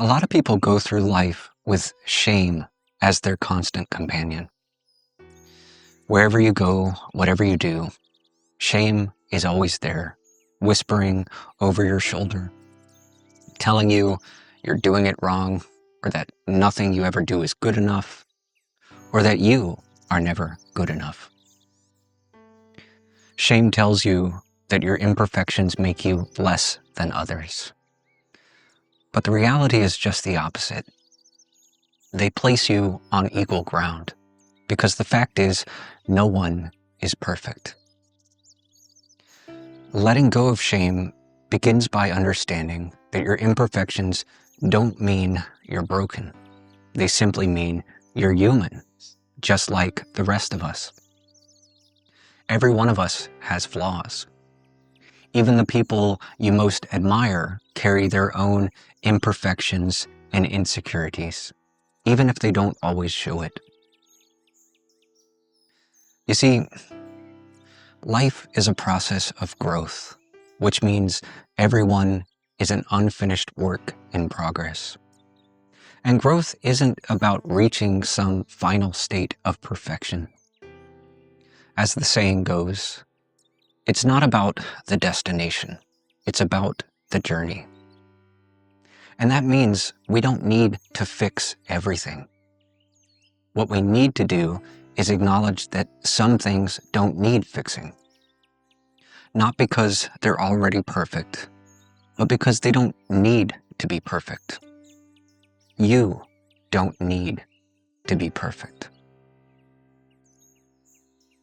A lot of people go through life with shame as their constant companion. Wherever you go, whatever you do, shame is always there, whispering over your shoulder, telling you you're doing it wrong, or that nothing you ever do is good enough, or that you are never good enough. Shame tells you that your imperfections make you less than others. But the reality is just the opposite. They place you on equal ground, because the fact is, no one is perfect. Letting go of shame begins by understanding that your imperfections don't mean you're broken. They simply mean you're human, just like the rest of us. Every one of us has flaws. Even the people you most admire carry their own imperfections and insecurities, even if they don't always show it. You see, life is a process of growth, which means everyone is an unfinished work in progress. And growth isn't about reaching some final state of perfection. As the saying goes, it's not about the destination, it's about the journey. And that means we don't need to fix everything. What we need to do is acknowledge that some things don't need fixing. Not because they're already perfect, but because they don't need to be perfect. You don't need to be perfect.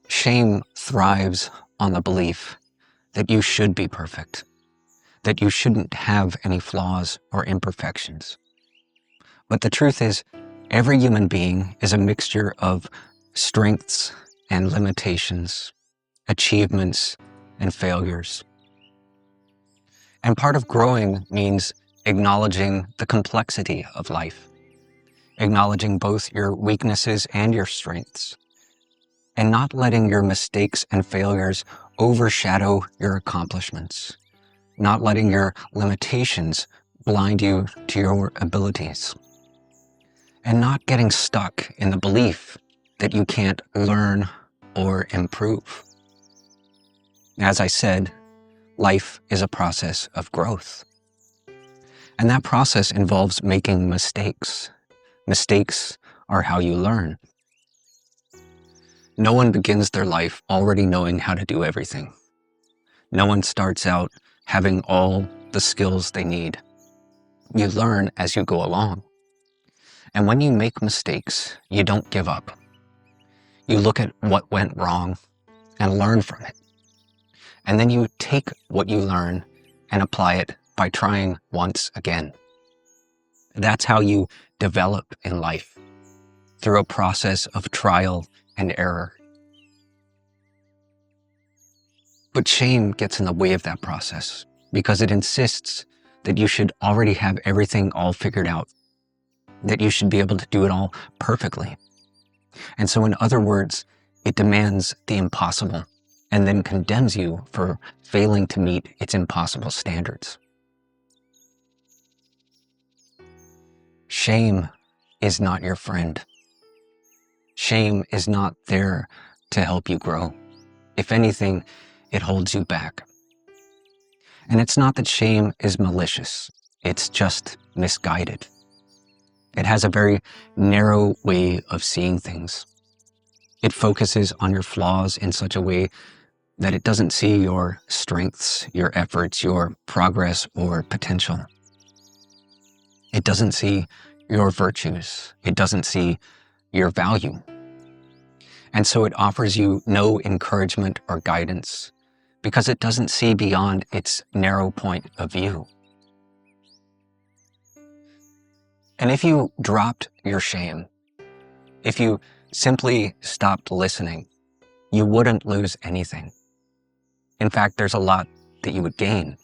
Shame thrives on the belief that you should be perfect, that you shouldn't have any flaws or imperfections. But the truth is, every human being is a mixture of strengths and limitations, achievements and failures. And part of growing means acknowledging the complexity of life, acknowledging both your weaknesses and your strengths, and not letting your mistakes and failures overshadow your accomplishments, not letting your limitations blind you to your abilities, and not getting stuck in the belief that you can't learn or improve. As I said, life is a process of growth. And that process involves making mistakes. Mistakes are how you learn. No one begins their life already knowing how to do everything. No one starts out having all the skills they need. You learn as you go along. And when you make mistakes, you don't give up. You look at what went wrong and learn from it. And then you take what you learn and apply it by trying once again. That's how you develop in life, through a process of trial and error. But shame gets in the way of that process because it insists that you should already have everything all figured out, that you should be able to do it all perfectly. And so in other words, it demands the impossible and then condemns you for failing to meet its impossible standards. Shame is not your friend. Shame is not there to help you grow. If anything, it holds you back. And it's not that shame is malicious. It's just misguided. It has a very narrow way of seeing things. It focuses on your flaws in such a way that it doesn't see your strengths, your efforts, your progress, or potential. It doesn't see your virtues. It doesn't see your value. And so it offers you no encouragement or guidance because it doesn't see beyond its narrow point of view. And if you dropped your shame, if you simply stopped listening, you wouldn't lose anything. In fact, there's a lot that you would gain.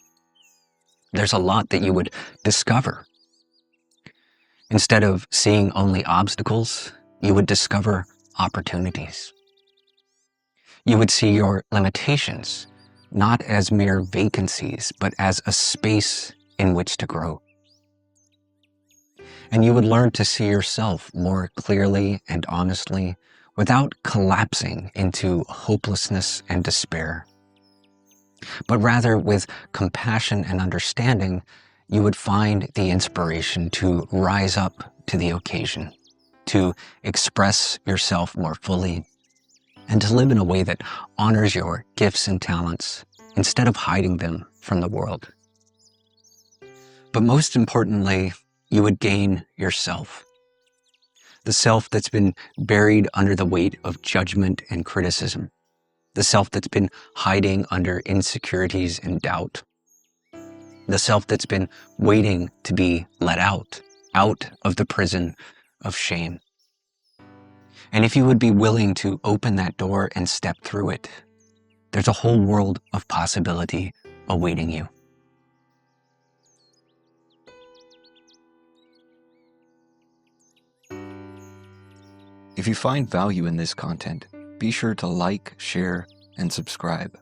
There's a lot that you would discover. Instead of seeing only obstacles, you would discover opportunities. You would see your limitations not as mere vacancies, but as a space in which to grow. And you would learn to see yourself more clearly and honestly without collapsing into hopelessness and despair. But rather with compassion and understanding, you would find the inspiration to rise up to the occasion, to express yourself more fully, and to live in a way that honors your gifts and talents instead of hiding them from the world. But most importantly, you would gain yourself. The self that's been buried under the weight of judgment and criticism. The self that's been hiding under insecurities and doubt. The self that's been waiting to be let out of the prison of shame. And if you would be willing to open that door and step through it, there's a whole world of possibility awaiting you. If you find value in this content, be sure to like, share, and subscribe.